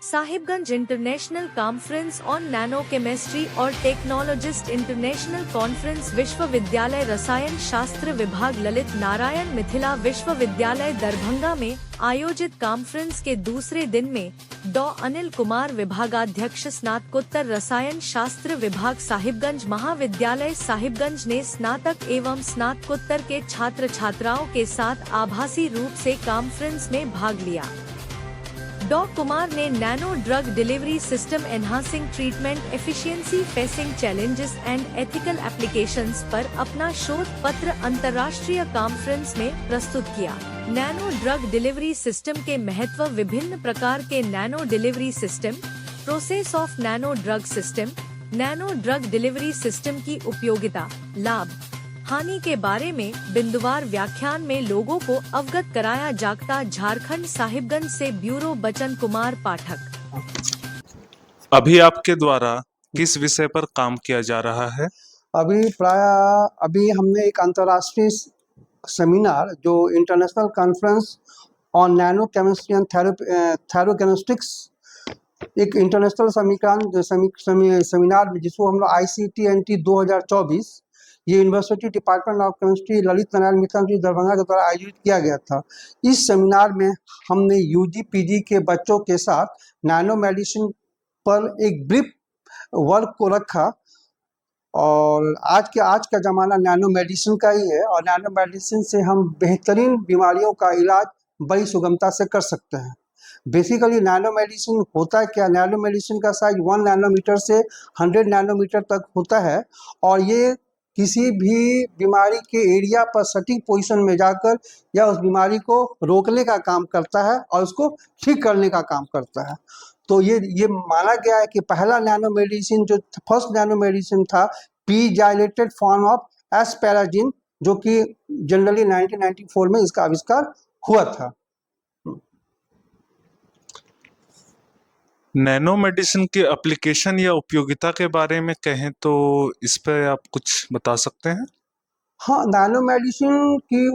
Sahibganj international conference on nano chemistry और technologist international conference विश्वविद्यालय रसायन शास्त्र विभाग ललित नारायण मिथिला विश्वविद्यालय दरभंगा में आयोजित कॉन्फ्रेंस के दूसरे दिन में डॉ अनिल कुमार विभागाध्यक्ष स्नातकोत्तर रसायन शास्त्र विभाग साहिबगंज महाविद्यालय साहिबगंज ने स्नातक एवं स्नातकोत्तर के छात्र छात्राओं के साथ आभासी रूप से कॉन्फ्रेंस में भाग लिया। डॉ कुमार ने nano drug delivery system enhancing treatment efficiency facing challenges and ethical applications पर अपना शोध पत्र अंतर्राष्ट्रीय कॉन्फ्रेंस में प्रस्तुत किया। नैनो ड्रग डिलीवरी सिस्टम के महत्व, विभिन्न प्रकार के nano delivery system, process of nano drug system, nano drug delivery system की उपयोगिता, लाभ, हानि के बारे में बिंदुवार व्याख्यान में लोगों को अवगत कराया जाता। झारखंड साहिबगंज से ब्यूरो बचन कुमार पाठक। अभी आपके द्वारा किस विषय पर काम किया जा रहा है? अभी हमने एक अंतर्राष्ट्रीय सेमिनार जो international conference on nano chemistry and thermochemistics, एक इंटरनेशनल सेमिनार में जिसको हम लोग ICTNT 2024 ये university department of chemistry Lalit Narayan Mithila Darbhanga के द्वारा आयोजित किया गया था। इस सेमिनार में हमने UG PG के बच्चों के साथ नैनो मेडिसिन पर एक ब्रीफ वर्क को रखा। और आज का ज़माना नैनो मेडिसिन का ही है और नैनो मेडिसिन से हम बेहतरीन बीमारियों का इलाज बड़ी सुगमता से कर सकते हैं। बेसिकली नैनो मेडिसिन होता है क्या? नैनो मेडिसिन का साइज 1 नैनोमीटर से 100 नैनोमीटर तक होता है और ये किसी भी बीमारी के एरिया पर सटीक पोजीशन में जाकर या उस बीमारी को रोकने का काम करता है और उसको ठीक करने का काम करता है। तो ये माना गया है कि पहला नैनो मेडिसिन जो फर्स्ट नैनो मेडिसिन था P-जाइलेटेड फॉर्म ऑफ एस्पैराजिन, जो कि जनरली 1994 में इसका आविष्कार हुआ था। नैनो मेडिसिन के एप्लीकेशन या उपयोगिता के बारे में कहें तो इस पर आप कुछ बता सकते हैं? हाँ, नैनो मेडिसिन की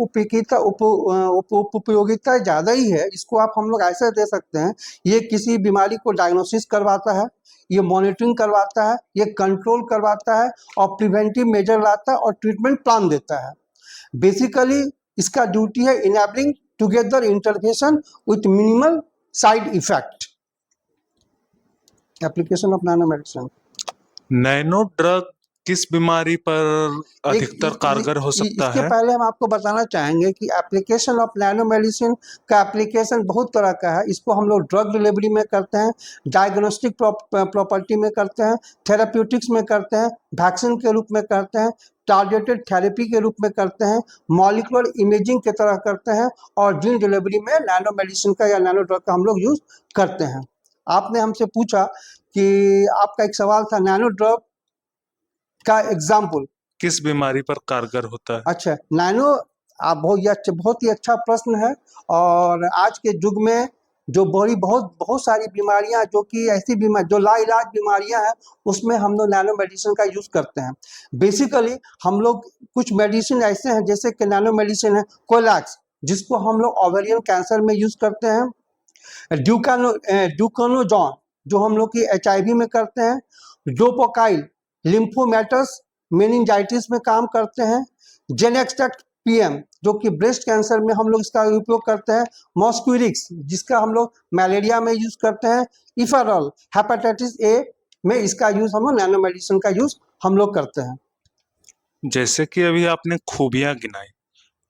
उपयोगिता ज़्यादा ही है। इसको हम लोग ऐसे दे सकते हैं, ये किसी बीमारी को डायग्नोसिस करवाता है, ये मॉनिटरिंग करवाता है, ये कंट्रोल करवाता है और प्रिवेंटिव मेजर लाता है और ट्रीटमेंट प्लान देता है। बेसिकली इसका ड्यूटी है enabling together intervention with minimal side effect. Application of nano medicine. Nano drug किस बीमारी पर अधिकतर कारगर हो सकता है? इसके पहले हम आपको बताना चाहेंगे कि एप्लीकेशन ऑफ नैनो मेडिसिन का एप्लीकेशन बहुत तरह का है। इसको हम लोग ड्रग डिलीवरी में करते हैं, डायग्नोस्टिक प्रॉपर्टी में करते हैं, थेराप्यूटिक्स में करते हैं, वैक्सीन के रूप में करते हैं, टारगेटेड थेरेपी के रूप में करते हैं, मॉलिक्यूलर इमेजिंग की तरह करते हैं और जीन डिलीवरी में नैनो मेडिसिन का या नैनो ड्रग का हम लोग यूज करते हैं। आपने हमसे पूछा कि आपका एक सवाल था नैनो ड्रग का एग्जाम्पल किस बीमारी पर कारगर होता है? अच्छा, नैनो बहुत ही अच्छा प्रश्न है। और आज के युग में जो बहुत सारी बीमारियां जो कि ऐसी बीमारी जो लाइलाज बीमारियां हैं उसमें हम लोग नैनो मेडिसिन का यूज करते हैं। बेसिकली हम लोग कुछ मेडिसिन ऐसे हैं जैसे कि नैनो मेडिसिन है कोलैक्स, जिसको हम लोग ओवेरियन कैंसर में यूज करते हैं, ड्यूकोनोजॉन जो हम लोग की HIV में करते हैं, डोपोकाइल लिम्फोमेटस मेनिंजाइटिस में काम करते हैं, जेनेक्सटेट PM जो कि ब्रेस्ट कैंसर में हम लोग इसका उपयोग करते हैं, मॉस्क्यूरिक्स जिसका हम लोग मलेरिया में यूज करते हैं, इफेरॉल हेपेटाइटिस A में इसका यूज हम लोग नैनो मेडिसिन का यूज हम लोग करते हैं। जैसे कि अभी आपने खूबियां गिनाई,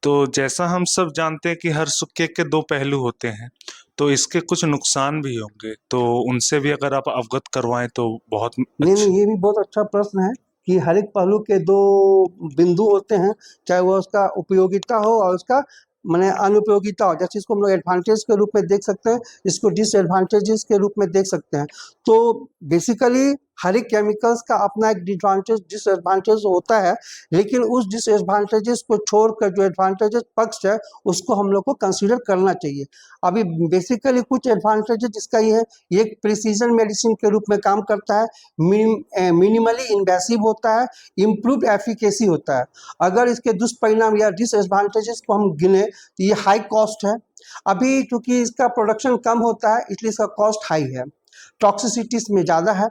तो जैसा हम सब जानते हैं कि हर सिक्के के 2 पहलू होते हैं, तो इसके कुछ नुकसान भी होंगे, तो उनसे भी अगर आप अवगत करवाएं तो बहुत नहीं, ये भी बहुत अच्छा प्रश्न है कि हर एक पहलू के 2 बिंदु होते हैं, चाहे वो उसका उपयोगिता हो और उसका माने अनुपयोगिता हो। जैसे इसको हम लोग एडवांटेज के रूप में देख सकते हैं, इसको डिसएडवांटेजेस के रूप में देख सकते हैं। तो बेसिकली हर एक केमिकल्स का अपना एक डिसएडवांटेज होता है, लेकिन उस डिसएडवांटेजेस को छोड़कर जो एडवांटेजेस पक्ष है उसको हम लोग को कंसीडर करना चाहिए। अभी बेसिकली कुछ एडवांटेजेस जिसका ये है, ये एक प्रिसीजन मेडिसिन के रूप में काम करता है, मिनिमली इन्वेसिव होता है, इम्प्रूव्ड एफिकेसी होता है। अगर इसके दुष्परिणाम या डिसएडवांटेजेस को हम गिने तो ये हाई कॉस्ट है। अभी चूंकि इसका प्रोडक्शन कम होता है इसलिए इसका कॉस्ट हाई है। टॉक्सिसिटीज में ज़्यादा है,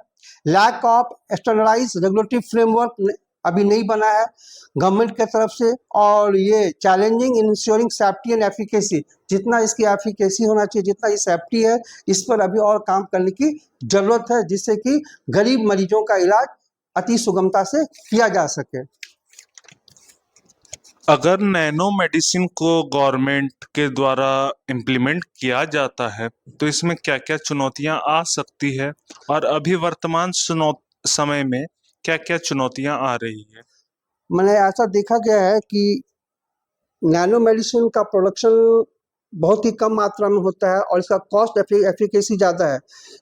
lack of standardize regulatory framework अभी नहीं बना है गवर्नमेंट की तरफ से, और ये challenging in ensuring safety and efficacy, जितना इसकी एफिकेसी होना चाहिए, जितना ये सेफ्टी है, इस पर अभी और काम करने की ज़रूरत है, जिससे कि गरीब मरीजों का इलाज अति सुगमता से किया जा सके। अगर नैनो मेडिसिन को गवर्नमेंट के द्वारा इम्प्लीमेंट किया जाता है तो इसमें क्या क्या चुनौतियां आ सकती है, और अभी वर्तमान समय में क्या क्या चुनौतियां आ रही है? मैंने ऐसा देखा गया है कि नैनो मेडिसिन का प्रोडक्शन बहुत ही कम मात्रा में होता है और इसका कॉस्ट एफिकेसी ज़्यादा है,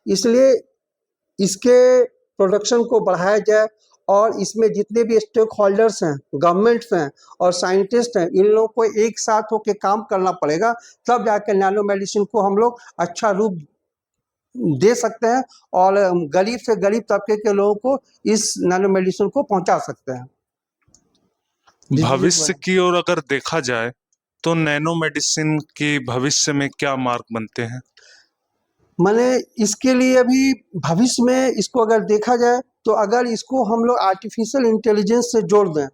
इसलिए इसके प्रोडक्शन को बढ़ाया जाए और इसमें जितने भी स्टेक होल्डर्स हैं, गवर्नमेंट्स हैं और साइंटिस्ट हैं, इन लोगों को एक साथ होकर काम करना पड़ेगा, तब जाकर नैनो मेडिसिन को हम लोग अच्छा रूप दे सकते हैं और गरीब से गरीब तबके के लोगों को इस नैनो मेडिसिन को पहुंचा सकते हैं। भविष्य की ओर अगर देखा जाए तो नैनो मेडिसिन के भविष्य में क्या मार्ग बनते हैं? मैंने इसके लिए अभी भविष्य में इसको अगर देखा जाए तो अगर इसको हम लोग आर्टिफिशियल इंटेलिजेंस से जोड़ दें,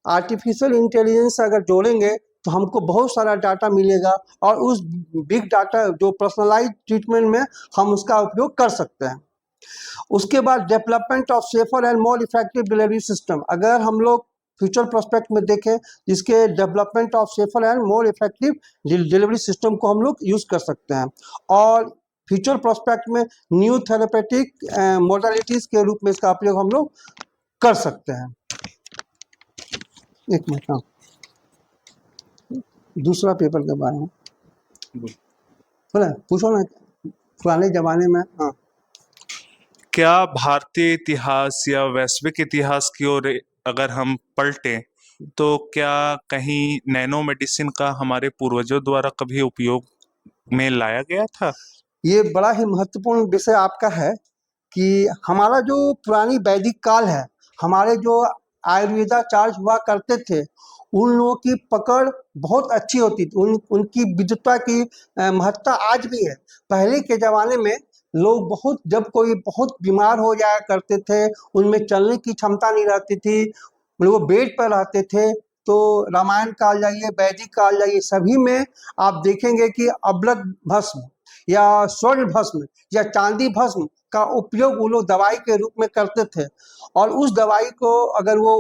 आर्टिफिशियल इंटेलिजेंस से अगर जोड़ेंगे तो हमको बहुत सारा डाटा मिलेगा और उस बिग डाटा जो पर्सनलाइज ट्रीटमेंट में हम उसका उपयोग कर सकते हैं। उसके बाद development of safer and more effective delivery system, अगर हम लोग फ्यूचर प्रोस्पेक्ट में देखें जिसके development of safer and more effective delivery system को हम लोग यूज़ कर सकते हैं, और फ्यूचर प्रोस्पेक्ट में न्यू थेरेपेटिक मोडालिटीज़ के रूप में इसका उपयोग हम लोग कर सकते हैं। एक मिनट, हाँ, दूसरा पेपर के बारे में बोला, पूछो ना, पुराने जमाने में। हाँ, क्या भारतीय इतिहास या वैश्विक इतिहास की ओर अगर हम पलटें तो क्या कहीं नैनो मेडिसिन का हमारे पूर्वजों द्वारा कभी उपयोग में लाया गया था? ये बड़ा ही महत्वपूर्ण विषय आपका है कि हमारा जो पुरानी वैदिक काल है, हमारे जो आयुर्वेदाचार्य हुआ करते थे, उन लोगों की पकड़ बहुत अच्छी होती थी, उनकी विद्वता की महत्ता आज भी है। पहले के ज़माने में लोग जब कोई बहुत बीमार हो जाया करते थे, उनमें चलने की क्षमता नहीं रहती थी, वो बेड पर रहते थे, तो रामायण काल जाइए, वैदिक काल जाइए, सभी में आप देखेंगे कि अब्लद भस्म या स्वर्ण भस्म या चांदी भस्म का उपयोग वो लोग दवाई के रूप में करते थे, और उस दवाई को अगर वो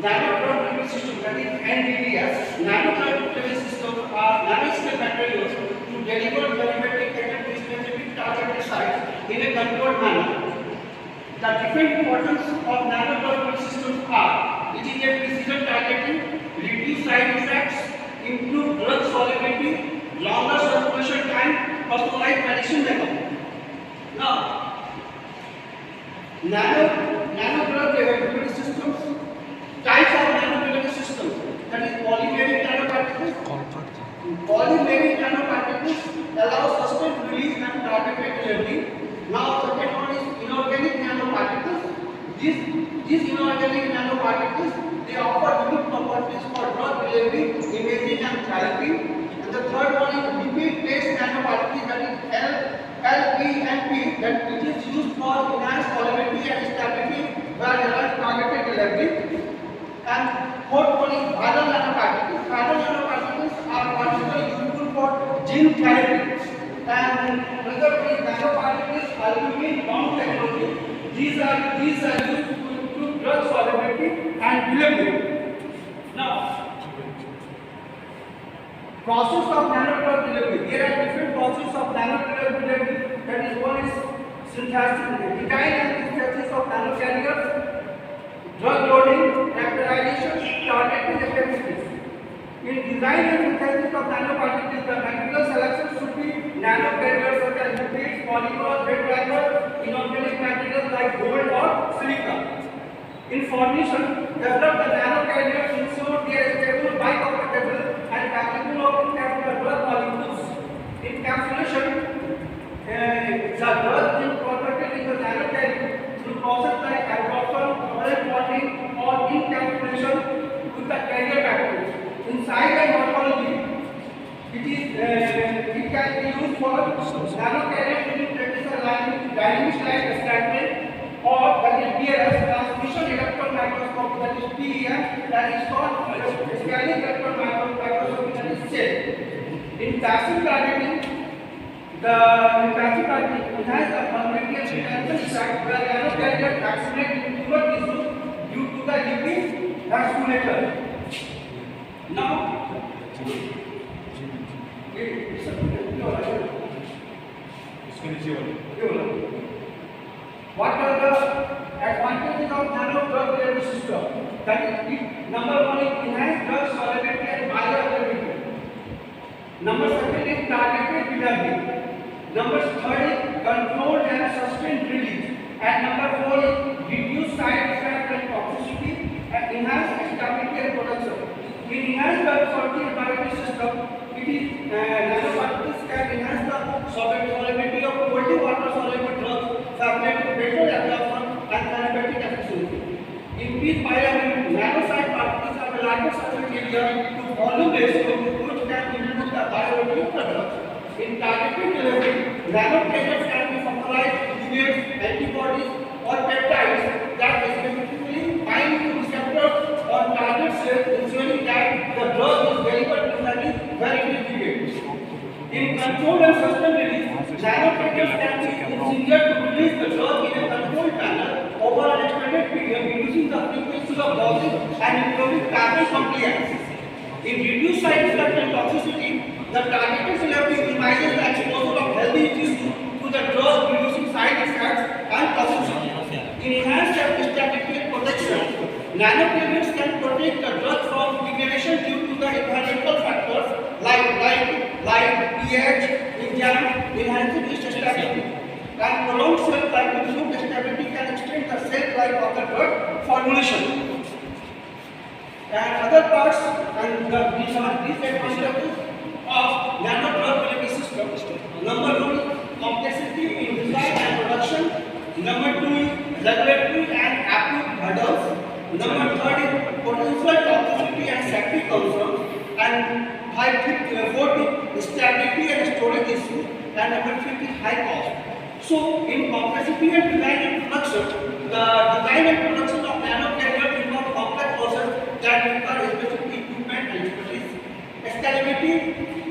nanotechnology system, that is NDTS, nanotechnology system are nanoscale materials to deliver therapeutic agent to specific targeted sites in a controlled manner. The different importance of nanotechnology systems are: it is a precision targeting, reduce side effects, improve drug solubility, longer circulation time, personalized medicine method. Now, nano delivery systems. Types of nanodelivery systems, that is polymeric nanoparticles. Polymeric nanoparticles allow sustained release and targeted delivery. Now the second one is inorganic nanoparticles. These inorganic nanoparticles, they offer unique properties for drug delivery, imaging and therapy. And the third one is lipid-based nanoparticles, that is LPNP, that it is used for enhanced solubility and stability where there is targeted delivery. And fourth one is viral nanoparticles. Viral nanoparticles are particularly useful for gene therapy. And another one is nanoparticles albumin bound technology. These are used to improve drug solubility and delivery. Now, process of nanodrug delivery. There are different processes of nanodrug delivery. That is, one is synthesis, design and synthesis of nanocarriers. Drug loading, characterization, targeting effectiveness. In design and synthesis of nanoparticles, the material selection should be nanocarriers such as lipids, polymers, red drivers, inorganic materials like gold or silica. In formation, develop the nanocarriers to ensure they are stable, biocompatible, and capable of encapsulating drug molecules. Encapsulation, the drug is incorporated in the nanocarrier through process like absorption, bonding, or encapsulation with the carrier batteries. In science and morphology, it is can be used for nanocarrier during practical dynamic light experiment, or that is DLS, transmission electron microscopy, that is TEM, that is called scanning electron microscopy, that is SEL. In passive targeting, it has the vulnerability and potential effect where nanocarrier accelerate in tumor tissue due to the lipid vasculature. Now, what are the advantages of nano drug delivery system? That is, number one is enhanced drug solubility and bioavailability. Number second is targeted delivery. Number third is controlled and sustained release. And number four is reduced side effects and toxicity and enhanced stability and production. In enhanced drug solubility system, it is nanoparticles can enhance the solubility of cold water soluble drugs, facilitate better absorption and therapeutic efficiency. Increased bioavailability. Nanosite particles have a larger surface area to volume ratio, which can improve the bioavailability of the drugs. In targeted delivery, nanoparticles can be formalized ligands, antibodies, or peptides that specifically bind to receptors on target cells, ensuring that the drug is delivered precisely where it is needed. In controlled and sustained release, nanoparticles can be engineered to release the drug in a controlled manner over an extended period, reducing the frequency of dosing and improving patient compliance. In reduced side effects and toxicity, the targeted therapy minimizes the exposure of healthy tissue to the drug, reducing side effects and toxicity. In enhanced stability and protection, nanoparticles can protect the drug from degradation due to the environmental factors like light, pH, enzyme, enhancing its stability. And prolonged shelf life with improved stability can extend the shelf life of the drug formulation. And other parts, and these are disadvantages of nano drug delivery system. Number one is complexity in design and production. Number two is regulatory and active hurdles. Number third is potential toxicity and safety concerns. And fourth is stability and storage issues. And number fifth is high cost. So, in complexity and design and production, the design and production of nanocarriers involve complex process that require specific equipment and expertise. Scalability,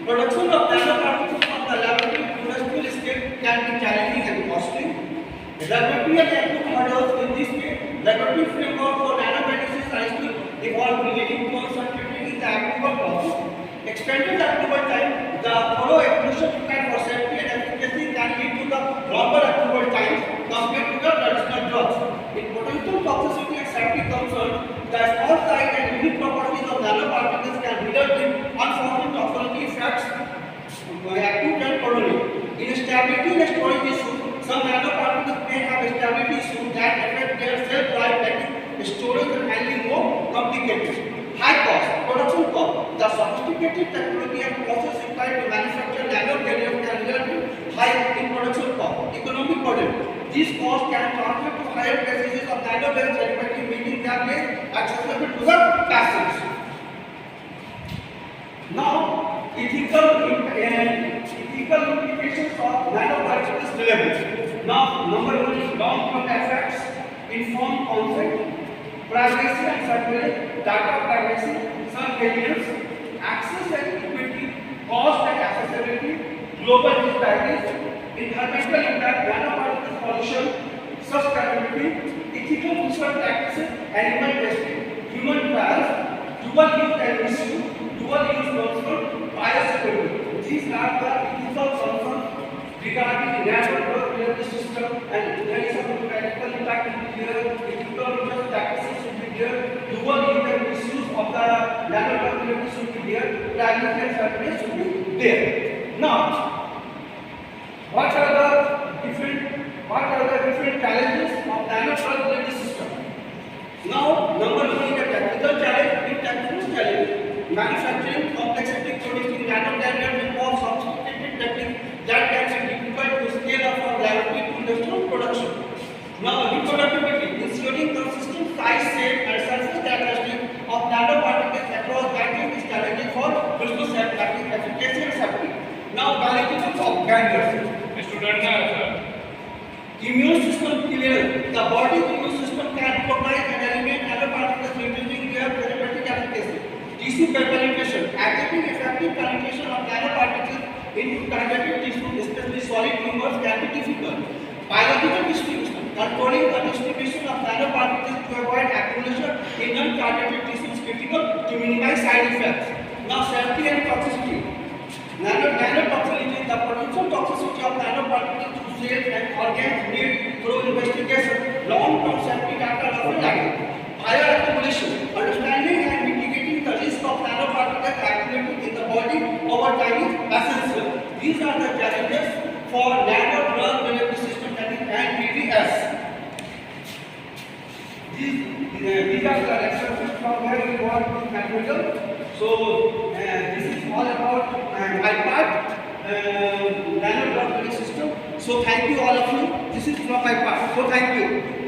production of nanoparticles from the laboratory to industrial scale can be challenging and costly. Regulatory and active hurdles in this case, regulatory framework for nanomedicines are still evolving, leading to uncertainty in the approval process. Extended approval time, the thorough evolution required for safety and efficacy can lead to the longer approval time compared to the traditional drugs. In potential toxicity and safety concerns, the small size and unique properties of nanoparticles can result in unforeseen toxicity effects, acute and chronic. In stability and storage issues, some nanoparticles may have stability issues that affect their shelf life, making storage and handling more complicated. High cost, production cost. The sophisticated technology and process required to manufacture nanocarriers can result in high in production cost. Economic burden. These costs can translate to higher prices of nanobarrels, effectively making them less accessible to the patients. Now, ethical implications of nanoparticles delivery. Now, number one is long-term effects, informed consent, privacy and surveillance, data privacy, surveillance, access and equity, cost and accessibility, global disparities, environmental impact, nanoparticles pollution, sustainability, ethical research practices, animal testing, human trials, dual use and misuse, dual use control, biosecurity. These are the ethical concerns regarding the nano drug delivery system, and there is a practical impact will be there, ethical research practices should be there, dual use and misuse of the nano drug delivery should be there, privacy and surveillance should be there. Now, what are the different challenges of nano drug delivery system? Now, number one is the technical challenge. In technical challenge, manufacturing complexity producing nanocarriers involves sophisticated techniques that can be difficult to scale up from laboratory to industrial production. Now, reproducibility, ensuring consistent size, shape, and surface characteristics of nanoparticles across batches is challenging for business efficacy and safety. Now, biological behaviors. Student na sir. Immune system clear. The body immune system can recognize and eliminate nanoparticles using their therapeutic application. Tissue penetration. Achieving effective penetration of nanoparticles into targeted tissue, especially solid tumors, can be difficult. Biological distribution. Controlling the distribution of nanoparticles to avoid accumulation in non-targeted tissue is critical to minimize side effects. Now, safety and toxicity. Nanotoxicity, the potential toxicity of nanoparticles to cells and organs need through investigation. Long-term safety data are available. Bioaccumulation, understanding and mitigating the risk of nanoparticles accumulating in the body over time is essential. These are the challenges for nano-drug delivery system, that is NDDS. These are the references from where we got this material. So this is all about iPad nano drug delivery system. So thank you all of you. This is from my part. So thank you.